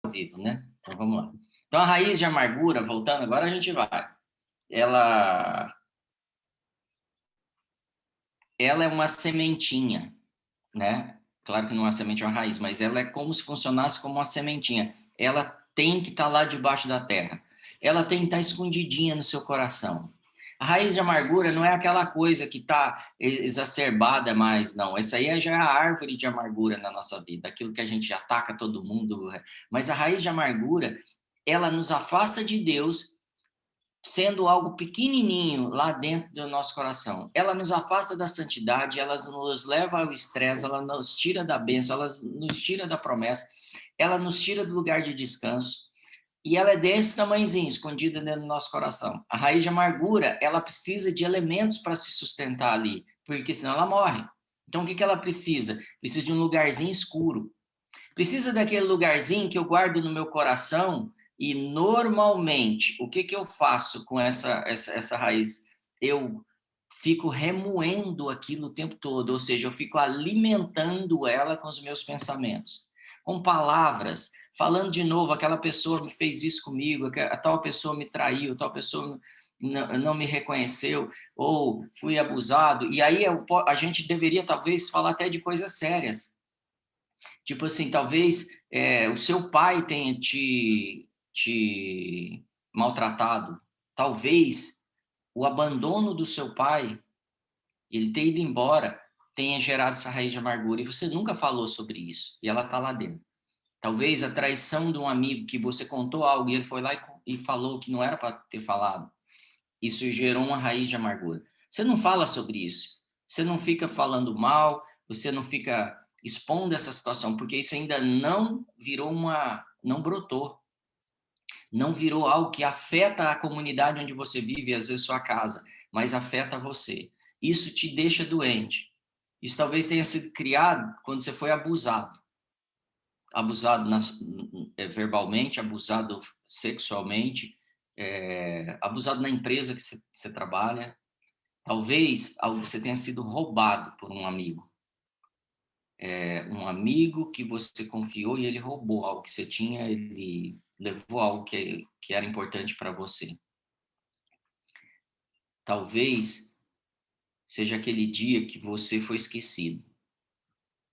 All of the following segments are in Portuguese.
ao vivo, né? Então vamos lá. Então a raiz de amargura, voltando, agora a gente vai. Ela é uma sementinha, né? Claro que não é uma semente, é uma raiz, mas ela é como se funcionasse como uma sementinha. Ela tem que estar lá debaixo da terra. Ela tem que estar escondidinha no seu coração. A raiz de amargura não é aquela coisa que está exacerbada mais, não. Essa aí já é a árvore de amargura na nossa vida, aquilo que a gente ataca todo mundo. Mas a raiz de amargura, ela nos afasta de Deus, sendo algo pequenininho lá dentro do nosso coração. Ela nos afasta da santidade, ela nos leva ao estresse, ela nos tira da bênção, ela nos tira da promessa, ela nos tira do lugar de descanso. E ela é desse tamanhozinho, escondida dentro do nosso coração. A raiz de amargura, ela precisa de elementos para se sustentar ali, porque senão ela morre. Então, o que ela precisa? Precisa de um lugarzinho escuro. Precisa daquele lugarzinho que eu guardo no meu coração e, normalmente, o que eu faço com essa raiz? Eu fico remoendo aquilo o tempo todo, ou seja, eu fico alimentando ela com os meus pensamentos, com palavras, falando de novo, aquela pessoa me fez isso comigo, a tal pessoa me traiu, tal pessoa não me reconheceu, ou fui abusado, e aí a gente deveria talvez falar até de coisas sérias, tipo assim, talvez o seu pai tenha te maltratado, talvez o abandono do seu pai, ele ter ido embora, tenha gerado essa raiz de amargura, e você nunca falou sobre isso, e ela está lá dentro. Talvez a traição de um amigo que você contou algo e ele foi lá e falou que não era para ter falado. Isso gerou uma raiz de amargura. Você não fala sobre isso. Você não fica falando mal, você não fica expondo essa situação, porque isso ainda não virou não brotou, não virou algo que afeta a comunidade onde você vive, às vezes sua casa, mas afeta você. Isso te deixa doente. Isso talvez tenha sido criado quando você foi abusado. Abusado verbalmente, abusado sexualmente, abusado na empresa que você trabalha. Talvez você tenha sido roubado por um amigo. Um amigo que você confiou e ele roubou algo que você tinha, ele levou algo que era importante para você. Talvez seja aquele dia que você foi esquecido.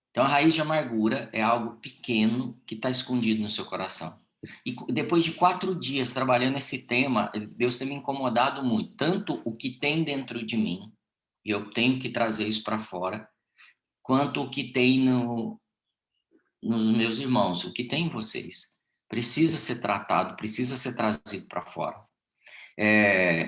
Então, a raiz de amargura é algo pequeno que está escondido no seu coração. E depois de 4 dias trabalhando esse tema, Deus tem me incomodado muito. Tanto o que tem dentro de mim, e eu tenho que trazer isso para fora, quanto o que tem nos meus irmãos, o que tem em vocês. Precisa ser tratado, precisa ser trazido para fora.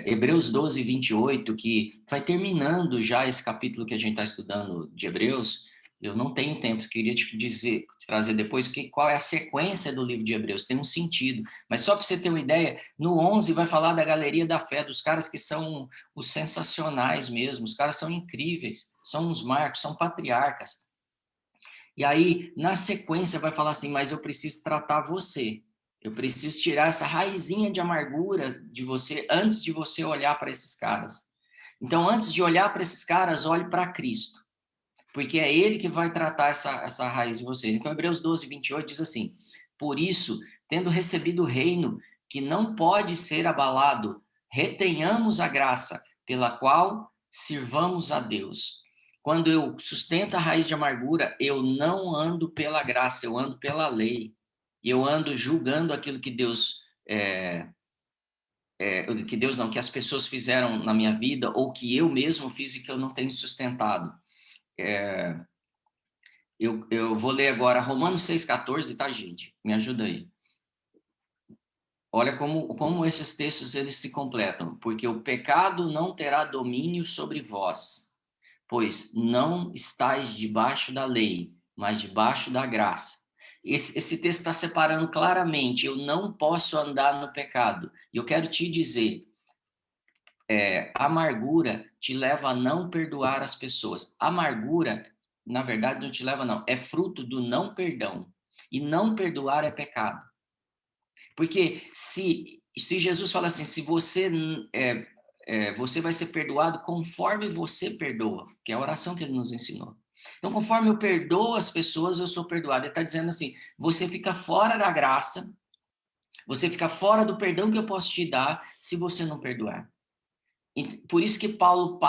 Hebreus 12, 28, que vai terminando já esse capítulo que a gente está estudando de Hebreus. Eu não tenho tempo, queria te dizer, te trazer depois qual é a sequência do livro de Hebreus, tem um sentido. Mas só para você ter uma ideia, no 11 vai falar da galeria da fé, dos caras que são os sensacionais mesmo, os caras são incríveis, são os marcos, são patriarcas. E aí, na sequência, vai falar assim, mas eu preciso tratar você. Eu preciso tirar essa raizinha de amargura de você antes de você olhar para esses caras. Então, antes de olhar para esses caras, olhe para Cristo. Porque é Ele que vai tratar essa raiz de vocês. Então, Hebreus 12, 28 diz assim, por isso, tendo recebido o reino que não pode ser abalado, retenhamos a graça pela qual sirvamos a Deus. Quando eu sustento a raiz de amargura, eu não ando pela graça, eu ando pela lei. E eu ando julgando aquilo que Deus que Deus não, que as pessoas fizeram na minha vida, ou que eu mesmo fiz e que eu não tenho sustentado. Eu vou ler agora Romanos 6,14, tá, gente? Me ajuda aí. Olha como esses textos eles se completam. Porque o pecado não terá domínio sobre vós, pois não estáis debaixo da lei, mas debaixo da graça. Esse texto está separando claramente, eu não posso andar no pecado. E eu quero te dizer, a amargura te leva a não perdoar as pessoas. Amargura, na verdade, não te leva, não. É fruto do não perdão. E não perdoar é pecado. Porque se Jesus fala assim, se você você vai ser perdoado conforme você perdoa, que é a oração que ele nos ensinou. Então, conforme eu perdoo as pessoas, eu sou perdoado. Ele está dizendo assim, você fica fora da graça, você fica fora do perdão que eu posso te dar se você não perdoar. E por isso que Paulo,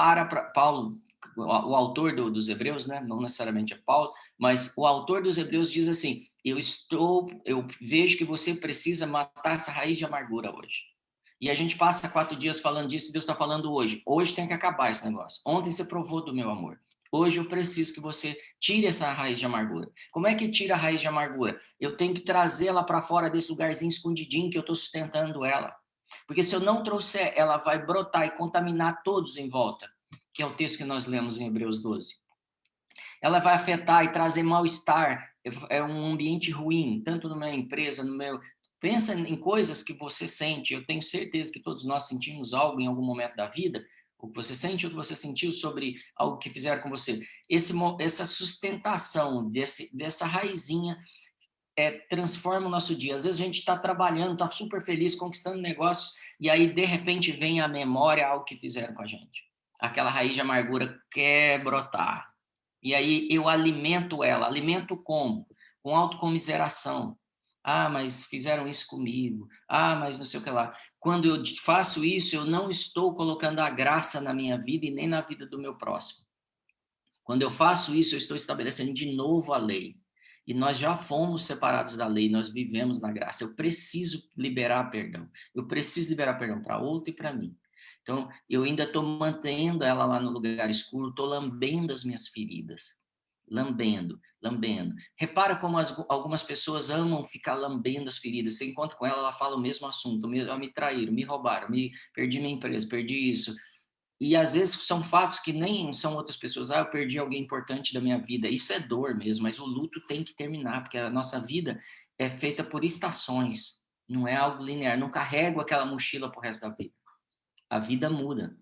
o autor dos Hebreus, né? Não necessariamente é Paulo, mas o autor dos Hebreus diz assim: eu vejo que você precisa matar essa raiz de amargura hoje. E a gente passa 4 dias falando disso e Deus está falando hoje. Hoje tem que acabar esse negócio. Ontem você provou do meu amor. Hoje eu preciso que você tire essa raiz de amargura. Como é que tira a raiz de amargura? Eu tenho que trazê-la para fora desse lugarzinho escondidinho que eu estou sustentando ela. Porque se eu não trouxer, ela vai brotar e contaminar todos em volta, que é o texto que nós lemos em Hebreus 12. Ela vai afetar e trazer mal-estar, é um ambiente ruim, tanto numa empresa, no meu... Pensa em coisas que você sente, eu tenho certeza que todos nós sentimos algo em algum momento da vida, o que você sente ou o que você sentiu sobre algo que fizeram com você. Essa sustentação dessa raizinha transforma o nosso dia. Às vezes a gente está trabalhando, está super feliz, conquistando negócios, e aí, de repente, vem à memória algo que fizeram com a gente. Aquela raiz de amargura quer brotar. E aí eu alimento ela. Alimento como? Com autocomiseração. Ah, mas fizeram isso comigo. Ah, mas não sei o que lá. Quando eu faço isso, eu não estou colocando a graça na minha vida e nem na vida do meu próximo. Quando eu faço isso, eu estou estabelecendo de novo a lei. E nós já fomos separados da lei, nós vivemos na graça. Eu preciso liberar perdão. Eu preciso liberar perdão para outro e para mim. Então, eu ainda estou mantendo ela lá no lugar escuro, estou lambendo as minhas feridas. Lambendo, lambendo. Repara como algumas pessoas amam ficar lambendo as feridas. Você encontra com ela, ela fala o mesmo assunto. Me traíram, me roubaram, perdi minha empresa, perdi isso. E às vezes são fatos que nem são outras pessoas. Ah, eu perdi alguém importante da minha vida. Isso é dor mesmo, mas o luto tem que terminar, porque a nossa vida é feita por estações, não é algo linear. Não carrego aquela mochila pro resto da vida. A vida muda.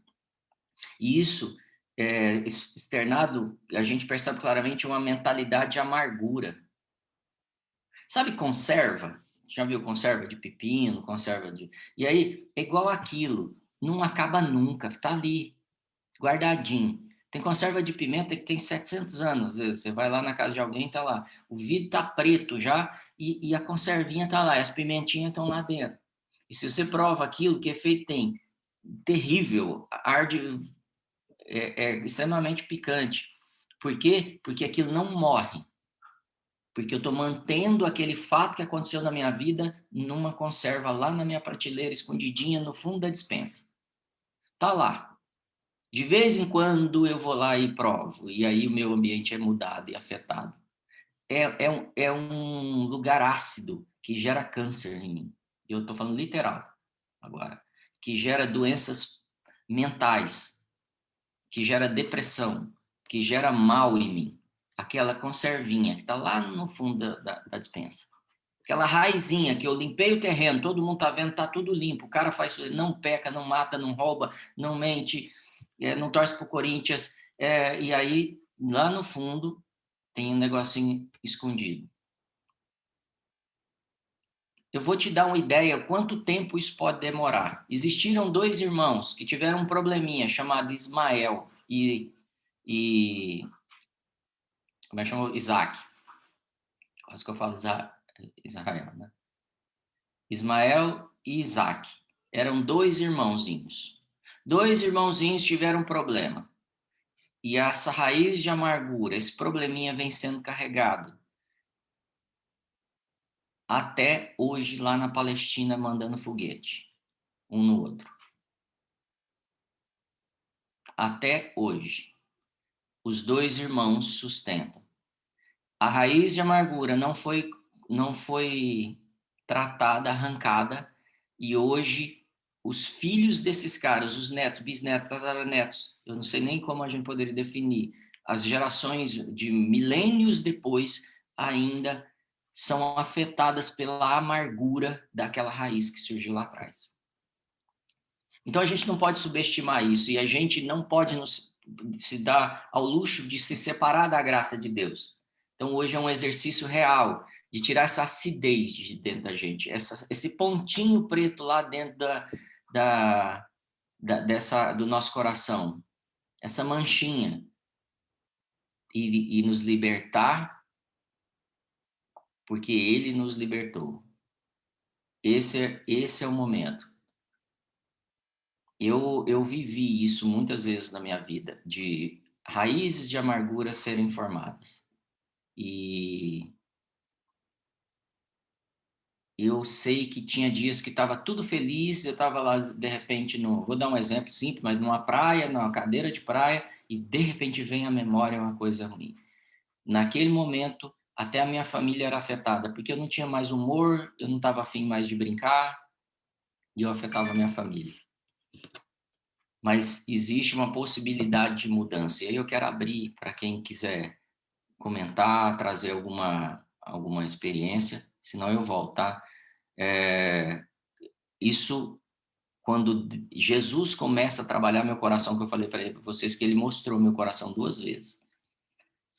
E isso, externado, a gente percebe claramente uma mentalidade de amargura. Sabe conserva? Já viu conserva de pepino, conserva de... E aí, é igual aquilo. Não acaba nunca, tá ali guardadinho. Tem conserva de pimenta que tem 700 anos. Às vezes você vai lá na casa de alguém, tá lá. O vidro tá preto já e a conservinha tá lá. E as pimentinhas estão lá dentro. E se você prova aquilo, que efeito tem? Terrível. Arde, é extremamente picante. Por quê? Porque aquilo não morre. Porque eu estou mantendo aquele fato que aconteceu na minha vida numa conserva lá na minha prateleira, escondidinha no fundo da despensa. Tá lá. De vez em quando eu vou lá e provo, e aí o meu ambiente é mudado e afetado. É um lugar ácido que gera câncer em mim. Eu estou falando literal agora. Que gera doenças mentais, que gera depressão, que gera mal em mim. Aquela conservinha que está lá no fundo da despensa. Aquela raizinha que eu limpei o terreno, todo mundo está vendo, está tudo limpo. O cara faz, não peca, não mata, não rouba, não mente, não torce para o Corinthians. E aí, lá no fundo, tem um negocinho escondido. Eu vou te dar uma ideia quanto tempo isso pode demorar. Existiram 2 irmãos que tiveram um probleminha chamado Ismael e como é que chama? Isaac. Quase que eu falo Israel, né? Ismael e Isaac. Eram 2 irmãozinhos. 2 irmãozinhos tiveram um problema. E essa raiz de amargura, esse probleminha vem sendo carregado. Até hoje, lá na Palestina, mandando foguete. Um no outro. Até hoje. Os 2 irmãos sustentam. A raiz de amargura não foi tratada, arrancada, e hoje os filhos desses caras, os netos, bisnetos, tataranetos, eu não sei nem como a gente poderia definir, as gerações de milênios depois ainda são afetadas pela amargura daquela raiz que surgiu lá atrás. Então a gente não pode subestimar isso e a gente não pode se dar ao luxo de se separar da graça de Deus. Então hoje é um exercício real de tirar essa acidez de dentro da gente, esse pontinho preto lá dentro do nosso coração, essa manchinha. e nos libertar, porque ele nos libertou. Esse é o momento. Eu vivi isso muitas vezes na minha vida, de raízes de amargura serem formadas. E eu sei que tinha dias que estava tudo feliz, eu estava lá, de repente, vou dar um exemplo simples, mas numa praia, numa cadeira de praia, e de repente vem à memória uma coisa ruim. Naquele momento, até a minha família era afetada, porque eu não tinha mais humor, eu não estava afim mais de brincar, e eu afetava a minha família. Mas existe uma possibilidade de mudança, e aí eu quero abrir para quem quiser comentar, trazer alguma experiência, senão eu volto, tá? Isso, quando Jesus começa a trabalhar meu coração, que eu falei para vocês que ele mostrou meu coração 2 vezes.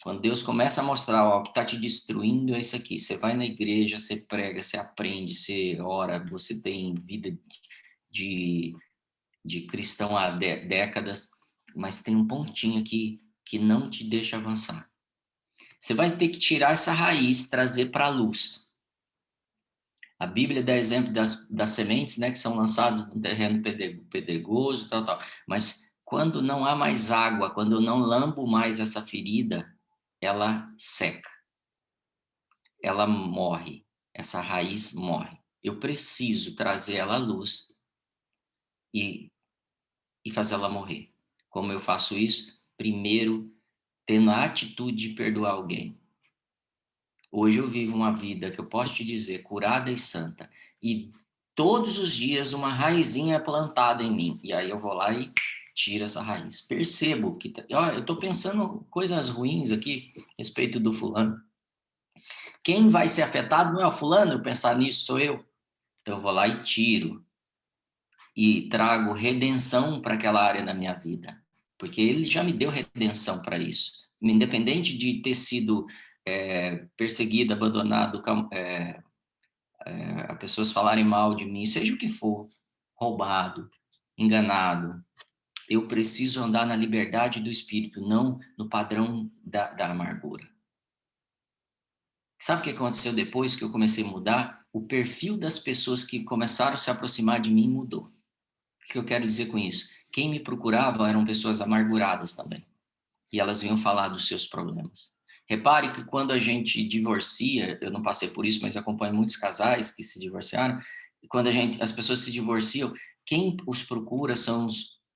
Quando Deus começa a mostrar, ó, o que está te destruindo é isso aqui. Você vai na igreja, você prega, você aprende, você ora, você tem vida de, de cristão há décadas, mas tem um pontinho aqui que não te deixa avançar. Você vai ter que tirar essa raiz, trazer para a luz. A Bíblia dá exemplo das sementes, né, que são lançadas no terreno pedregoso, tal, tal. Mas quando não há mais água, quando eu não lambo mais essa ferida, ela seca, ela morre, essa raiz morre. Eu preciso trazer ela à luz e, e fazer ela morrer. Como eu faço isso? Primeiro, tendo a atitude de perdoar alguém. Hoje eu vivo uma vida que eu posso te dizer, curada e santa. E todos os dias uma raizinha é plantada em mim. E aí eu vou lá e tiro essa raiz. Percebo que... Olha, eu estou pensando coisas ruins aqui a respeito do fulano. Quem vai ser afetado não é o fulano, eu pensar nisso sou eu. Então eu vou lá e tiro. E trago redenção para aquela área da minha vida. Porque ele já me deu redenção para isso. Independente de ter sido perseguido, abandonado, a pessoas falarem mal de mim, seja o que for, roubado, enganado, eu preciso andar na liberdade do espírito, não no padrão da amargura. Sabe o que aconteceu depois que eu comecei a mudar? O perfil das pessoas que começaram a se aproximar de mim mudou. O que eu quero dizer com isso? Quem me procurava eram pessoas amarguradas também. E elas vinham falar dos seus problemas. Repare que quando a gente divorcia, eu não passei por isso, mas acompanho muitos casais que se divorciaram, quando as pessoas se divorciam, quem os procura são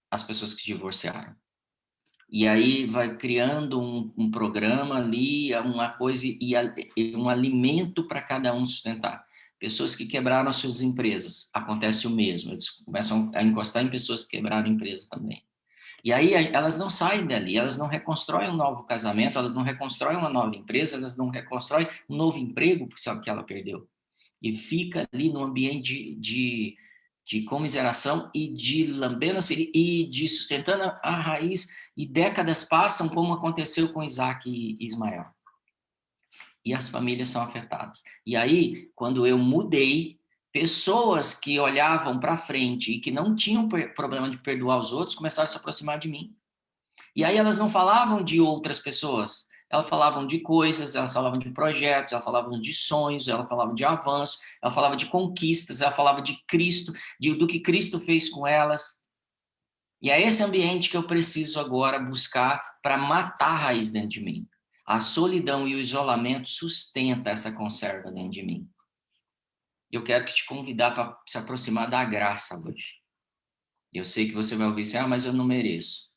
as pessoas que divorciaram. E aí vai criando um programa ali, uma coisa e um alimento para cada um sustentar. Pessoas que quebraram as suas empresas, acontece o mesmo, eles começam a encostar em pessoas que quebraram a empresa também. E aí elas não saem dali, elas não reconstroem um novo casamento, elas não reconstroem uma nova empresa, elas não reconstroem um novo emprego, porque sabe que ela perdeu. E fica ali no ambiente de comiseração e de lambendo as feridas e de sustentando a raiz. E décadas passam, como aconteceu com Isaac e Ismael. E as famílias são afetadas. E aí, quando eu mudei, pessoas que olhavam para frente e que não tinham problema de perdoar os outros começaram a se aproximar de mim. E aí elas não falavam de outras pessoas, elas falavam de coisas, elas falavam de projetos, elas falavam de sonhos, elas falavam de avanço, elas falavam de conquistas, elas falavam de Cristo, do que Cristo fez com elas. E é esse ambiente que eu preciso agora buscar para matar a raiz dentro de mim. A solidão e o isolamento sustenta essa conserva dentro de mim. Eu quero te convidar para se aproximar da graça hoje. Eu sei que você vai ouvir assim, mas eu não mereço.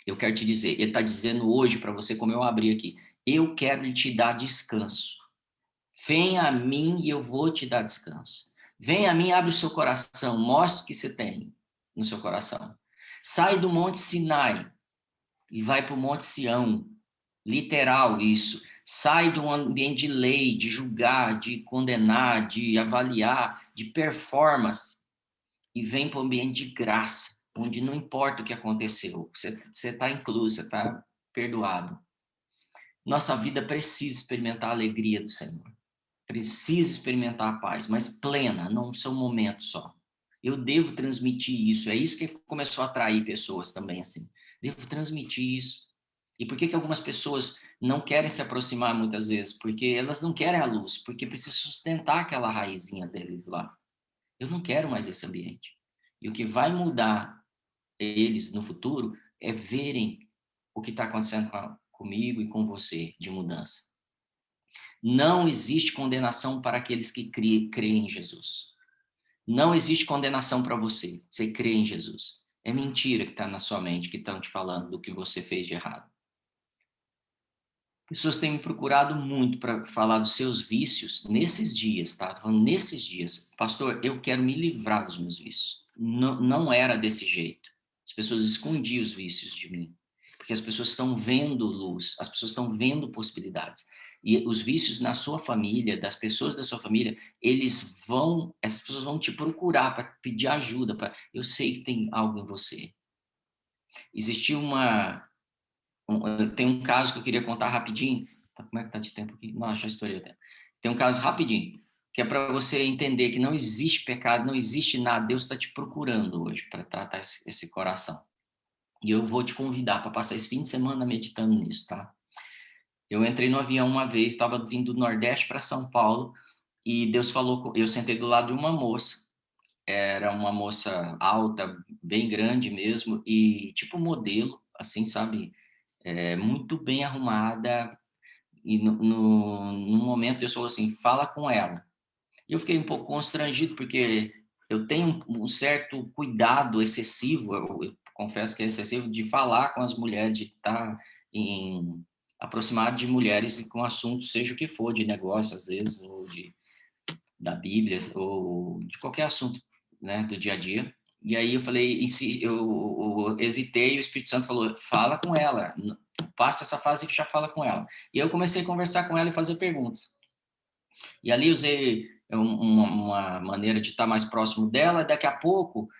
Eu quero te dizer, ele está dizendo hoje para você, como eu abri aqui, eu quero te dar descanso. Venha a mim e eu vou te dar descanso. Venha a mim, abre o seu coração, mostre o que você tem no seu coração. Sai do Monte Sinai e vai para o Monte Sião. Literal isso. Sai do ambiente de lei, de julgar, de condenar, de avaliar, de performance e vem para o ambiente de graça, onde não importa o que aconteceu, você está incluso, você está perdoado. Nossa vida precisa experimentar a alegria do Senhor, precisa experimentar a paz, mas plena, não são momentos só. Eu devo transmitir isso, é isso que começou a atrair pessoas também assim. Devo transmitir isso. E por que que algumas pessoas não querem se aproximar muitas vezes? Porque elas não querem a luz, porque precisa sustentar aquela raizinha deles lá. Eu não quero mais esse ambiente. E o que vai mudar eles no futuro é verem o que está acontecendo comigo e com você de mudança. Não existe condenação para aqueles que creem em Jesus. Não existe condenação para você. Você crê em Jesus. É mentira que está na sua mente, que estão te falando do que você fez de errado. Pessoas têm me procurado muito para falar dos seus vícios nesses dias, tá? Tô falando nesses dias. Pastor, eu quero me livrar dos meus vícios. Não, não era desse jeito. As pessoas escondiam os vícios de mim. Porque as pessoas estão vendo luz, as pessoas estão vendo possibilidades. E os vícios na sua família, das pessoas da sua família, as pessoas vão te procurar para pedir ajuda. Eu sei que tem algo em você. Existiu tem um caso que eu queria contar rapidinho. Como é que tá de tempo aqui? Não, já estourei o tempo. Tem um caso rapidinho, que é para você entender que não existe pecado, não existe nada. Deus está te procurando hoje para tratar esse coração. E eu vou te convidar para passar esse fim de semana meditando nisso, tá? Eu entrei no avião uma vez, estava vindo do Nordeste para São Paulo, e Deus falou, eu sentei do lado de uma moça. Era uma moça alta, bem grande mesmo, e tipo modelo, assim, sabe? Muito bem arrumada, e no momento Deus falou assim, fala com ela. E eu fiquei um pouco constrangido, porque eu tenho um certo cuidado excessivo, eu confesso que é excessivo, de falar com as mulheres, de estar aproximado de mulheres e com assuntos, seja o que for, de negócio, às vezes, ou da Bíblia, ou de qualquer assunto, né, do dia a dia. E aí eu falei, eu hesitei, e o Espírito Santo falou, fala com ela, passa essa fase e já fala com ela. E eu comecei a conversar com ela e fazer perguntas. E ali usei uma maneira de estar mais próximo dela. Daqui a pouco,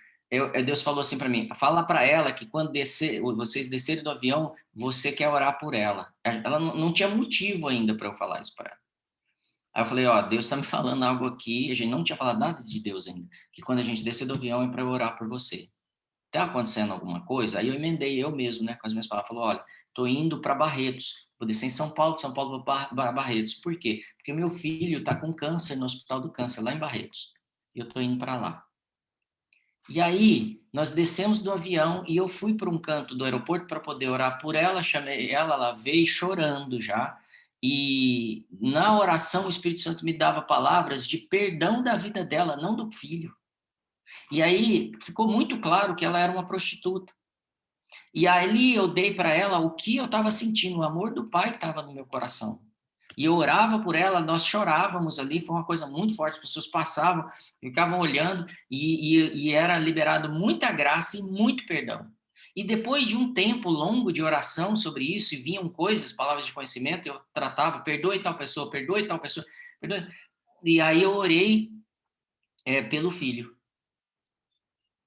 Deus falou assim para mim: fala para ela que quando vocês descerem do avião, você quer orar por ela. Ela não tinha motivo ainda para eu falar isso para ela. Aí eu falei: ó, Deus está me falando algo aqui. A gente não tinha falado nada de Deus ainda. Que quando a gente descer do avião é para eu orar por você. Está acontecendo alguma coisa? Aí eu emendei eu mesmo, né, com as minhas palavras. Falou: olha, estou indo para Barretos. Vou descer em São Paulo, de São Paulo vou para Barretos. Por quê? Porque meu filho está com câncer no Hospital do Câncer, lá em Barretos. E eu estou indo para lá. E aí, nós descemos do avião e eu fui para um canto do aeroporto para poder orar por ela, chamei ela, ela veio chorando já. E na oração, o Espírito Santo me dava palavras de perdão da vida dela, não do filho. E aí ficou muito claro que ela era uma prostituta. E ali eu dei para ela o que eu estava sentindo, o amor do pai que estava no meu coração. E eu orava por ela, nós chorávamos ali, foi uma coisa muito forte, as pessoas passavam, ficavam olhando, e era liberado muita graça e muito perdão. E depois de um tempo longo de oração sobre isso, e vinham coisas, palavras de conhecimento, eu tratava, perdoe tal pessoa, perdoe tal pessoa, perdoe. E aí eu orei pelo filho.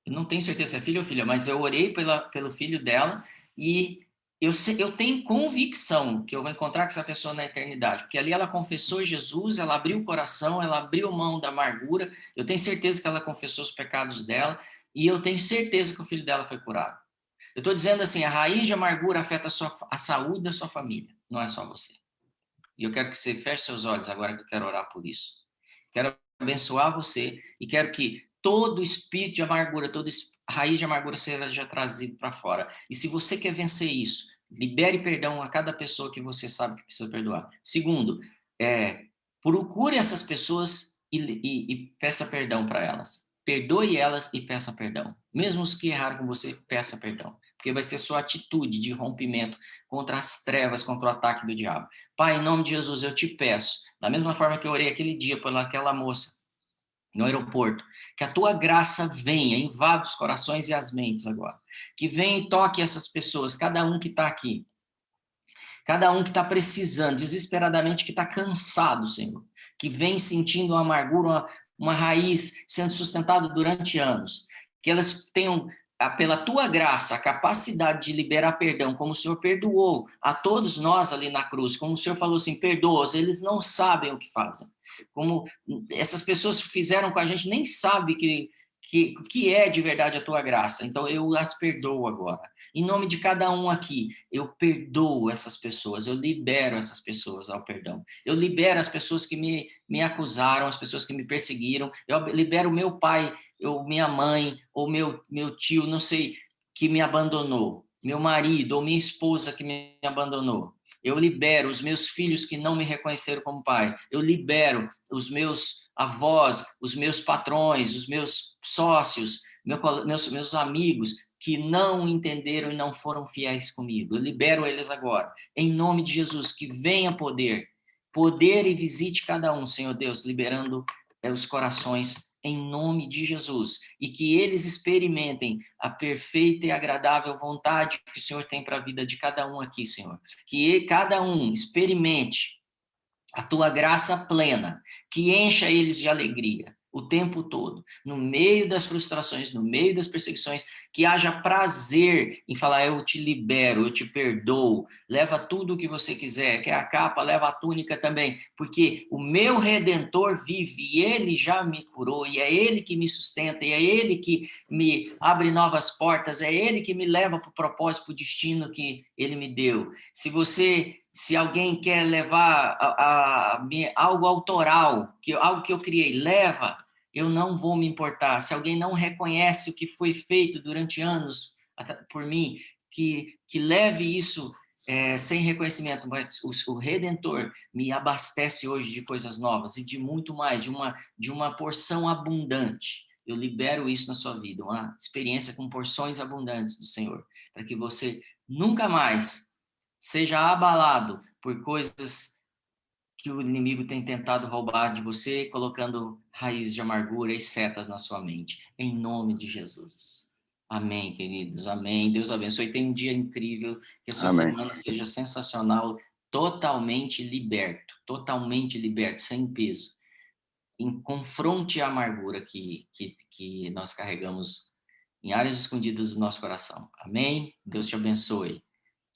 Eu não tenho certeza se é filho ou filha, mas eu orei pelo filho dela e eu tenho convicção que eu vou encontrar com essa pessoa na eternidade, porque ali ela confessou Jesus, ela abriu o coração, ela abriu mão da amargura, eu tenho certeza que ela confessou os pecados dela e eu tenho certeza que o filho dela foi curado. Eu estou dizendo assim, a raiz de amargura afeta a saúde da sua família, não é só você. E eu quero que você feche seus olhos agora que eu quero orar por isso. Quero abençoar você e quero que todo espírito de amargura, toda raiz de amargura seja trazido para fora. E se você quer vencer isso, libere perdão a cada pessoa que você sabe que precisa perdoar. Segundo, procure essas pessoas e peça perdão para elas. Perdoe elas e peça perdão. Mesmo os que erraram com você, peça perdão. Porque vai ser sua atitude de rompimento contra as trevas, contra o ataque do diabo. Pai, em nome de Jesus, eu te peço, da mesma forma que eu orei aquele dia pelaquela moça no aeroporto, que a tua graça venha, invada os corações e as mentes agora. Que venha e toque essas pessoas, cada um que está aqui. Cada um que está precisando, desesperadamente, que está cansado, Senhor. Que vem sentindo uma amargura, uma raiz sendo sustentada durante anos. Que elas tenham, pela tua graça, a capacidade de liberar perdão, como o Senhor perdoou a todos nós ali na cruz. Como o Senhor falou assim, perdoa-os, eles não sabem o que fazem. Como essas pessoas fizeram com a gente, nem sabe que o que é de verdade a tua graça. Então, eu as perdoo agora. Em nome de cada um aqui, eu perdoo essas pessoas, eu libero essas pessoas ao perdão. Eu libero as pessoas que me acusaram, as pessoas que me perseguiram. Eu libero meu pai, ou minha mãe, ou meu tio, não sei, que me abandonou. Meu marido ou minha esposa que me abandonou. Eu libero os meus filhos que não me reconheceram como pai. Eu libero os meus avós, os meus patrões, os meus sócios, meus amigos que não entenderam e não foram fiéis comigo. Eu libero eles agora. Em nome de Jesus, que venha poder e visite cada um, Senhor Deus, liberando os corações em nome de Jesus, e que eles experimentem a perfeita e agradável vontade que o Senhor tem para a vida de cada um aqui, Senhor. Que cada um experimente a tua graça plena, que encha eles de alegria o tempo todo, no meio das frustrações, no meio das perseguições, que haja prazer em falar, eu te libero, eu te perdoo, leva tudo o que você quiser, quer a capa, leva a túnica também, porque o meu Redentor vive e ele já me curou, e é ele que me sustenta, e é ele que me abre novas portas, é ele que me leva para o propósito, para o destino que ele me deu. Se alguém quer levar algo autoral, algo que eu criei, leva, eu não vou me importar. Se alguém não reconhece o que foi feito durante anos por mim, que leve isso sem reconhecimento, mas o Redentor me abastece hoje de coisas novas e de muito mais, de uma porção abundante. Eu libero isso na sua vida, uma experiência com porções abundantes do Senhor, para que você nunca mais seja abalado por coisas que o inimigo tem tentado roubar de você, colocando raízes de amargura e setas na sua mente. Em nome de Jesus. Amém, queridos. Amém. Deus abençoe. Tenha um dia incrível. Que a sua semana seja sensacional. Totalmente liberto, sem peso. Confronte a amargura que nós carregamos em áreas escondidas do nosso coração. Amém? Deus te abençoe.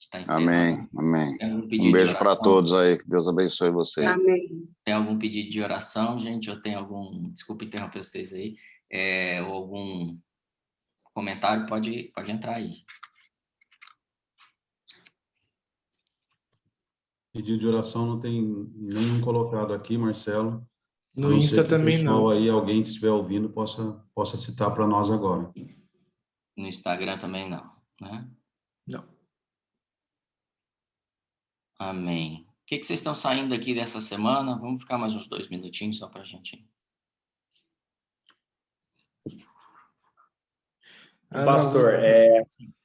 Está encerrando. Amém, amém. Tem algum Um pedido de beijo para oração? todos aí, que Deus abençoe vocês. Amém. Tem algum pedido de oração, gente? Ou tem algum... Desculpa interromper vocês aí. Ou algum comentário? Pode entrar aí. Pedido de oração não tem nenhum colocado aqui, Marcelo. No Insta também não. O pessoal aí, alguém que estiver ouvindo, possa citar para nós agora. No Instagram também não, né? Não. Amém. O que vocês estão saindo aqui dessa semana? Vamos ficar mais uns 2 minutinhos só para a gente... Pastor,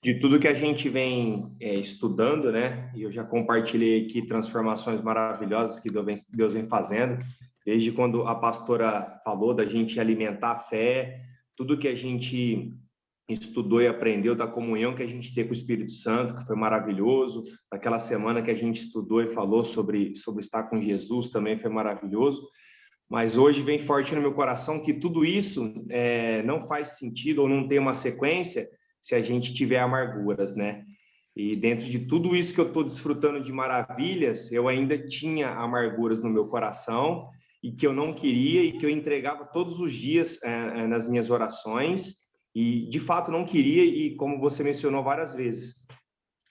de tudo que a gente vem estudando, né? E eu já compartilhei aqui transformações maravilhosas que Deus vem fazendo, desde quando a pastora falou da gente alimentar a fé, tudo que a gente estudou e aprendeu da comunhão que a gente tem com o Espírito Santo, que foi maravilhoso, daquela semana que a gente estudou e falou sobre estar com Jesus, também foi maravilhoso. Mas hoje vem forte no meu coração que tudo isso não faz sentido ou não tem uma sequência se a gente tiver amarguras, né? E dentro de tudo isso que eu estou desfrutando de maravilhas, eu ainda tinha amarguras no meu coração e que eu não queria e que eu entregava todos os dias nas minhas orações e, de fato, não queria e, como você mencionou várias vezes,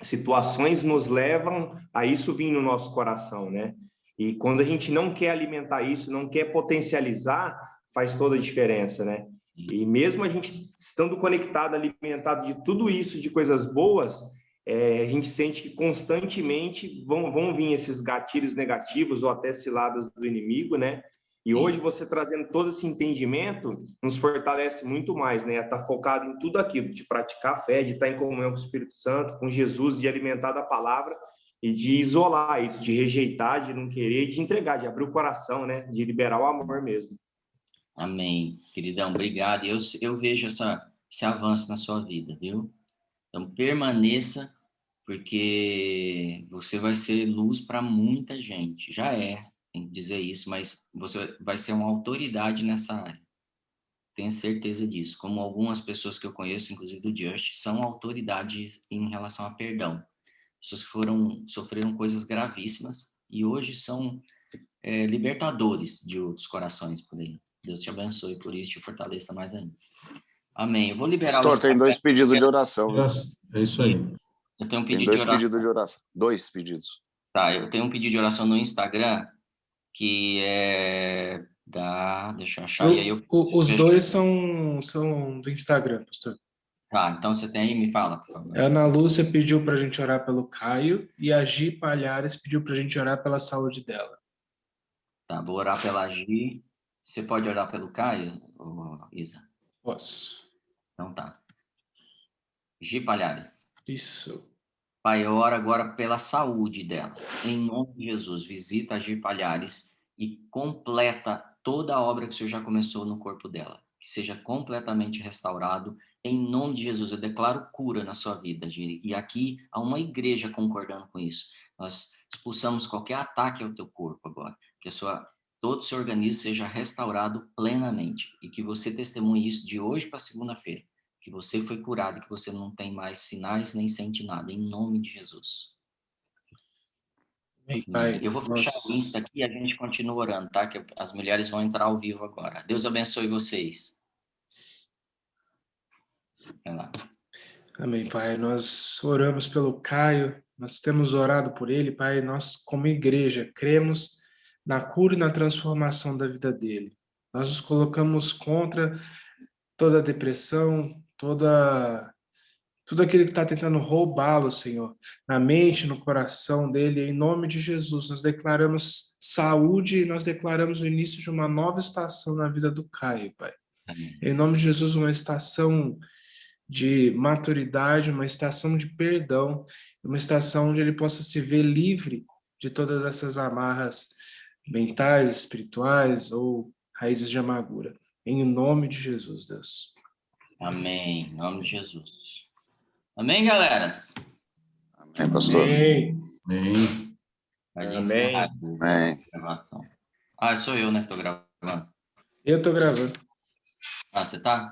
situações nos levam a isso vir no nosso coração, né? E quando a gente não quer alimentar isso, não quer potencializar, faz toda a diferença, né? E mesmo a gente estando conectado, alimentado de tudo isso, de coisas boas, a gente sente que constantemente vão vir esses gatilhos negativos ou até ciladas do inimigo, né? E hoje você trazendo todo esse entendimento nos fortalece muito mais, né? Estar focado em tudo aquilo, de praticar a fé, de estar em comunhão com o Espírito Santo, com Jesus, de alimentar da palavra e de isolar isso, de rejeitar, de não querer, de entregar, de abrir o coração, né? De liberar o amor mesmo. Amém, queridão, obrigado. Eu vejo esse avanço na sua vida, viu? Então, permaneça, porque você vai ser luz para muita gente. Já tem que dizer isso, mas você vai ser uma autoridade nessa área. Tenho certeza disso. Como algumas pessoas que eu conheço, inclusive do Just, são autoridades em relação a perdão. Pessoas que sofreram coisas gravíssimas e hoje são libertadores de outros corações por aí. Deus te abençoe por isso, te fortaleça mais ainda. Amém. Eu vou liberar o Pastor, tem Instagram. 2 pedidos de oração. Viu? É isso aí. Eu tenho um Tem pedido 2 de oração. pedidos de oração. 2 pedidos. Tá, eu tenho um pedido de oração no Instagram, que é deixa eu achar, e aí eu... Os dois são do Instagram, pastor. Tá, então você tem aí, me fala, por favor. A Ana Lúcia pediu para a gente orar pelo Caio e a Gi Palhares pediu para a gente orar pela saúde dela. Tá, vou orar pela Gi. Você pode orar pelo Caio, Isa? Posso. Então tá. Gi Palhares. Isso. Pai, eu oro agora pela saúde dela. Em nome de Jesus, visita a Gi Palhares e completa toda a obra que o Senhor já começou no corpo dela. Que seja completamente restaurado. Em nome de Jesus, eu declaro cura na sua vida, Gi. E aqui há uma igreja concordando com isso. Nós expulsamos qualquer ataque ao teu corpo agora. Que todo o seu organismo seja restaurado plenamente. E que você testemunhe isso de hoje para segunda-feira. Que você foi curado, que você não tem mais sinais nem sente nada, em nome de Jesus. Ei, Pai, eu vou fechar o Insta aqui e a gente continua orando, tá? Que as mulheres vão entrar ao vivo agora. Deus abençoe vocês. Vai lá. Amém, Pai. Nós oramos pelo Caio, nós temos orado por ele, Pai. Nós, como igreja, cremos na cura e na transformação da vida dele. Nós nos colocamos contra toda a depressão, tudo aquilo que está tentando roubá-lo, Senhor, na mente, no coração dele, em nome de Jesus. Nós declaramos saúde e nós declaramos o início de uma nova estação na vida do Caio, Pai. Amém. Em nome de Jesus, uma estação de maturidade, uma estação de perdão, uma estação onde ele possa se ver livre de todas essas amarras mentais, espirituais ou raízes de amargura. Em nome de Jesus, Deus. Amém. Em nome de Jesus. Amém, galeras? Amém, pastor. Amém. Amém. Pode Amém. encerrar Amém. a gravação. Ah, sou eu, né? Tô gravando. Eu tô gravando. Ah, você tá?